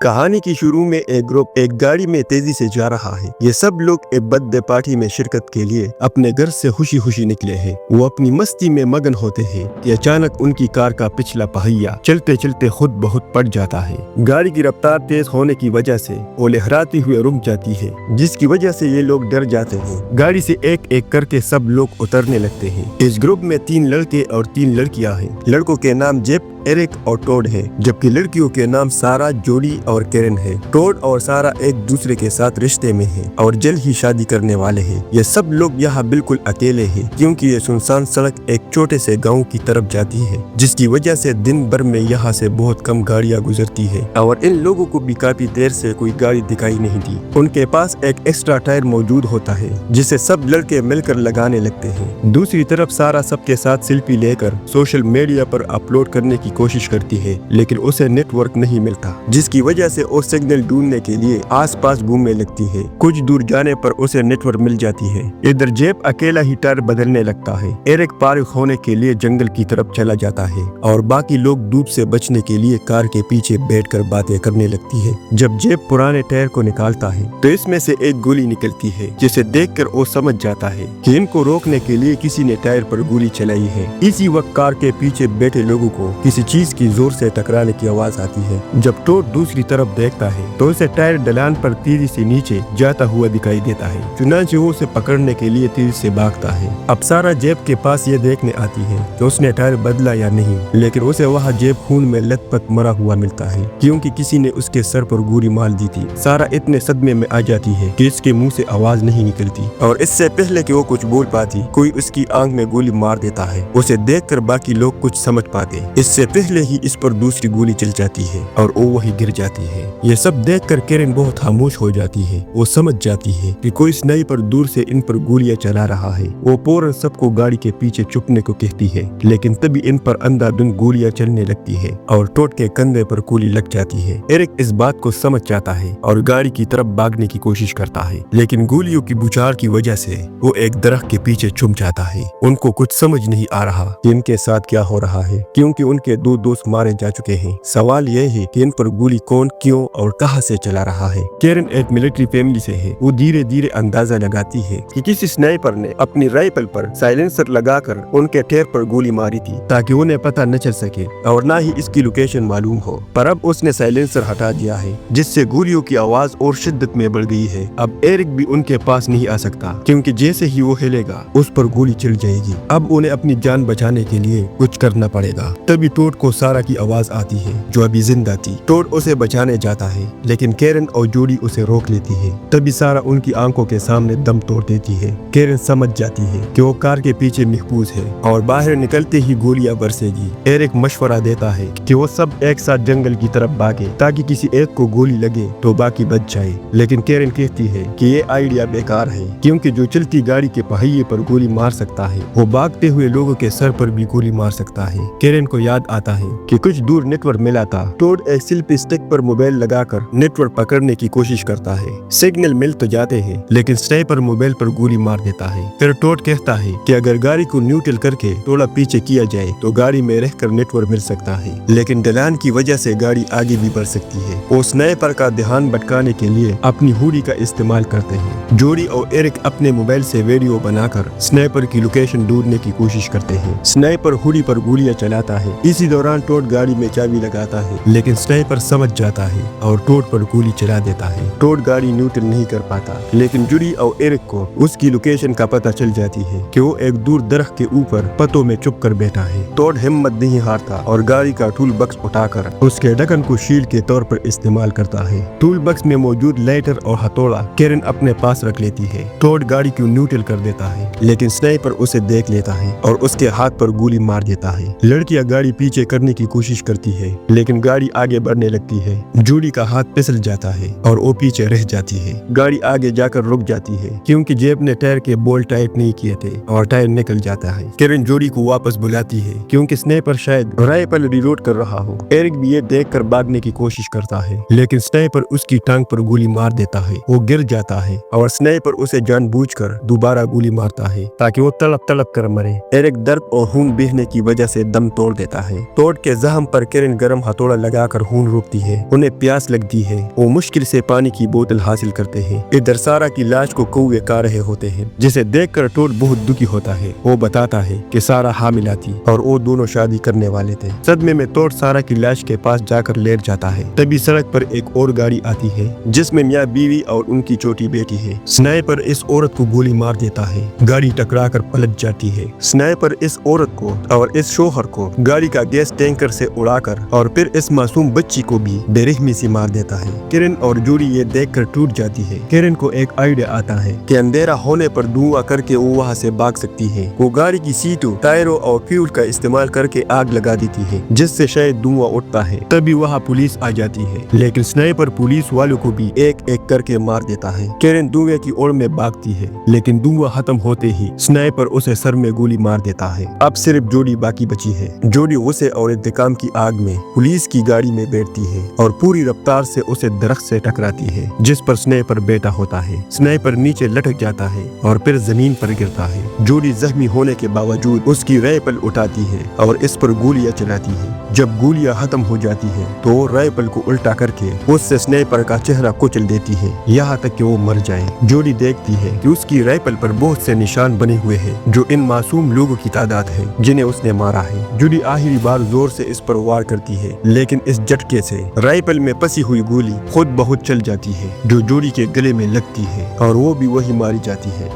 कहानी की शुरू में एक ग्रुप एक गाड़ी में तेजी से जा रहा है। ये सब लोग एक बर्थडे पार्टी में शिरकत के लिए अपने घर से खुशी खुशी निकले हैं। वो अपनी मस्ती में मगन होते हैं कि अचानक उनकी कार का पिछला पहिया चलते चलते खुद बहुत पड़ जाता है। गाड़ी की रफ्तार तेज होने की वजह से वो लहराती हुए रुक जाती है, जिसकी वजह से ये लोग डर जाते हैं। गाड़ी से एक एक करके सब लोग उतरने लगते हैं। इस ग्रुप में 3 लड़के और 3 लड़कियां हैं। लड़कों के नाम जेप, एरिक और टॉड है, जबकि लड़कियों के नाम सारा, जोडी और कैरन है। टॉड और सारा एक दूसरे के साथ रिश्ते में हैं और जल्द ही शादी करने वाले हैं। ये सब लोग यहाँ बिल्कुल अकेले हैं, क्योंकि ये सुनसान सड़क एक छोटे से गांव की तरफ जाती है, जिसकी वजह से दिन भर में यहाँ से बहुत कम गाड़ियाँ गुजरती है और इन लोगों को भी काफी देर से कोई गाड़ी दिखाई नहीं दी। उनके पास एक एक्स्ट्रा टायर मौजूद होता है, जिसे सब लड़के मिलकर लगाने लगते हैं। दूसरी तरफ सारा सबके साथ सेल्फी लेकर सोशल मीडिया पर अपलोड करने की कोशिश करती है, लेकिन उसे नेटवर्क नहीं मिलता, जिसकी वजह से वो सिग्नल ढूंढने के लिए आसपास घूमने लगती है। कुछ दूर जाने पर उसे नेटवर्क मिल जाती है। इधर जेब अकेला ही टायर बदलने लगता है। एरिक पार होने के लिए जंगल की तरफ चला जाता है और बाकी लोग धूप से बचने के लिए कार के पीछे बैठकर बातें करने लगती है। जब जेब पुराने टायर को निकालता है तो इसमें से एक गोली निकलती है, जिसे देखकर वो समझ जाता है कि इनको रोकने के लिए किसी ने टायर पर गोली चलाई है। इसी वक्त कार के पीछे बैठे लोगों को किसी चीज की जोर से टकराने की आवाज आती है। जब टॉड दूसरी तरफ देखता है तो उसे टायर ढलान पर तेजी से नीचे जाता हुआ दिखाई देता है। चुनांचे वो उसे पकड़ने के लिए तेजी से भागता है। अब सारा जेब के पास ये देखने आती है कि उसने टायर बदला या नहीं, लेकिन उसे वहाँ जेब खून में लथपथ मरा हुआ मिलता है, क्योंकि किसी ने उसके सर पर गोली मार दी थी। सारा इतने सदमे में आ जाती है कि इसके मुंह से आवाज नहीं निकलती और इससे पहले कि वो कुछ बोल पाती, कोई उसकी आंख में गोली मार देता है। उसे देखकर बाकी लोग कुछ समझ पाते। इससे पहले ही इस पर दूसरी गोली चल जाती है और वो वही गिर जाती है। ये सब देखकर कैरन बहुत खामोश हो जाती है। वो समझ जाती है कि कोई स्नाइपर दूर से इन पर गोलियां चला रहा है। वो फौरन सबको गाड़ी के पीछे छुपने को कहती है, लेकिन तभी इन पर अंधाधुंध गोलियां चलने लगती है और टॉड के कंधे पर गोली लग जाती है। एरिक इस बात को समझ जाता है और गाड़ी की तरफ भागने की कोशिश करता है, लेकिन गोलियों की बुछार की वजह से वो एक दरख्त के पीछे छुप जाता है। उनको कुछ समझ नहीं आ रहा कि इनके साथ क्या हो रहा है, क्योंकि उनके 2 दोस्त मारे जा चुके हैं। सवाल यह है कि इन पर गोली कौन, क्यों और कहां से चला रहा है। कैरन एक मिलिट्री फैमिली से है। वो धीरे धीरे अंदाजा लगाती है कि किसी स्नाइपर ने अपनी राइफल पर साइलेंसर लगाकर उनके टायर पर गोली मारी थी, ताकि उन्हें पता न चल सके और न ही इसकी लोकेशन मालूम हो। पर अब उसने साइलेंसर हटा दिया है, जिससे गोलियों की आवाज और शिद्दत में बढ़ गई है। अब एरिक भी उनके पास नहीं आ सकता, क्योंकि जैसे ही वो हिलेगा उस पर गोली चल जाएगी। अब उन्हें अपनी जान बचाने के लिए कुछ करना पड़ेगा। तभी टॉड को सारा की आवाज आती है, जो अभी जिंदा थी। टॉड उसे बचाने जाता है, लेकिन कैरन और जोडी उसे रोक लेती है। तभी सारा उनकी आंखों के सामने दम तोड़ देती है। कैरन समझ जाती है कि वो कार के पीछे महफूज है और बाहर निकलते ही गोलियां बरसेगी। एरिक मशवरा देता है कि वो सब एक साथ जंगल की तरफ भागे, ताकि किसी एक को गोली लगे तो बाकी बच जाए। लेकिन कैरन कहती है कि ये आइडिया बेकार है, क्योंकि जो चलती गाड़ी के पहिए पर गोली मार सकता है, वो भागते हुए लोगों के सर पर भी गोली मार सकता है। कैरन को याद आता है कि कुछ दूर नेटवर्क मिला था। टॉड एक सेल्फी स्टिक पर मोबाइल लगाकर नेटवर्क पकड़ने की कोशिश करता है। सिग्नल मिल तो जाते हैं, लेकिन स्नाइपर मोबाइल पर गोली मार देता है। फिर टॉड कहता है कि अगर गाड़ी को न्यूट्रल करके थोड़ा पीछे किया जाए तो गाड़ी में रहकर नेटवर्क मिल सकता है, लेकिन ढलान की वजह से गाड़ी आगे भी बढ़ सकती है। वो स्नाइपर का ध्यान भटकाने के लिए अपनी हुडी का इस्तेमाल करते हैं। जोडी और एरिक अपने मोबाइल से वीडियो बनाकर स्नाइपर की लोकेशन ढूंढने की कोशिश करते हैं। स्नाइपर हुडी पर गोलियां चलाता है। इसी दौरान टॉड गाड़ी में चाबी लगाता है, लेकिन स्नाइपर समझ जाता है और टॉड पर गोली चला देता है। टॉड गाड़ी न्यूट्रल नहीं कर पाता, लेकिन जोडी और एरिक को उसकी लोकेशन का पता चल जाती है कि वो एक दूर दरख्त के ऊपर पत्तों में छुप कर बैठा है। टॉड हिम्मत नहीं हारता और गाड़ी का टूल बक्स उठाकर उसके ढक्कन को शील्ड के तौर पर इस्तेमाल करता है। टूल बक्स में मौजूद लाइटर और हथौड़ा कैरन अपने पास रख लेती है। टॉड गाड़ी को न्यूट्रल कर देता है, लेकिन स्नाइपर उसे देख लेता है और उसके हाथ पर गोली मार देता है। लड़कियां गाड़ी पीछे करने की कोशिश करती है, लेकिन गाड़ी आगे बढ़ने लगती है। जोडी का हाथ फिसल जाता है और वो पीछे रह जाती है। गाड़ी आगे जाकर रुक जाती है, क्योंकि जेब ने टायर के बोल्ट टाइट नहीं किए थे और टायर निकल जाता है। कैरन जोडी को वापस बुलाती है, क्योंकि स्नाइपर शायद राइफल रिलोड कर रहा हो। एरिक भी ये देखकर भागने की कोशिश करता है, लेकिन स्नाइपर उसकी टांग पर गोली मार देता है। वो गिर जाता है और स्नाइपर उसे जानबूझकर दोबारा गोली मारता है, ताकि वो तड़प तड़प कर मरे। एरिक दर्द और खून बहने की वजह से दम तोड़ देता है। टोड के जख्म पर किरण गर्म हथौड़ा लगाकर खून रोकती है। उन्हें प्यास लगती है। वो मुश्किल से पानी की बोतल हासिल करते हैं। इधर सारा की लाश को कौवे खा रहे होते हैं, जिसे देखकर टोड बहुत दुखी होता है। वो बताता है कि सारा हामिला थी और वो दोनों शादी करने वाले थे। सदमे में टोड सारा की लाश के पास जाकर लेट जाता है। तभी सड़क पर एक और गाड़ी आती है, जिसमें मियाँ बीवी और उनकी छोटी बेटी है। स्नाइपर इस औरत को गोली मार देता है। गाड़ी टकराकर पलट जाती है। स्नाइपर इस औरत को और इस शोहर को गाड़ी का गैस टैंकर से उड़ाकर और फिर इस मासूम बच्ची को भी बेरहमी से मार देता है। किरण और जूडी ये देखकर टूट जाती है। किरण को एक आइडिया आता है कि अंधेरा होने पर धुआं करके वो वहाँ से भाग सकती है। वो गाड़ी की सीटों, टायरों और फ्यूल का इस्तेमाल करके आग लगा देती है, जिससे शायद धुआं उठता है। तभी वहाँ पुलिस आ जाती है, लेकिन स्नाइपर पुलिस वालों को भी एक एक करके मार देता है। किरण धुएं की ओर में भागती है, लेकिन धुआं खत्म होते ही स्नाइपर उसे सर में गोली मार देता है। अब सिर्फ जूडी बाकी बची है। जूडी गुस्से और इंतकाम की आग में पुलिस की गाड़ी में बैठती है और पूरी रफ्तार से उसे दरख्त से टकराती है, जिस पर स्नाइपर बैठा होता है। स्नाइपर नीचे लटक जाता है और फिर जमीन पर गिरता है। जूडी जख्मी होने के बावजूद उसकी राइफल उठाती है और इस पर गोलियां चलाती है। जब गोलियां खत्म हो जाती है तो राइफल को उल्टा करके उससे स्नाइपर का चेहरा कुचल देती है, यहाँ तक कि वो मर जाए। जूडी देखती है कि उसकी राइफल पर बहुत से निशान बने हुए हैं, जो इन मासूम लोगों की तादाद है जिन्हें उसने मारा है। जूडी आखिरी बार जोर से इस पर वार करती है, लेकिन इस झटके से राइफल में फंसी हुई गोली खुद बहुत चल जाती है, जो जूडी के गले में लगती है और वो भी वही मारी जाती है।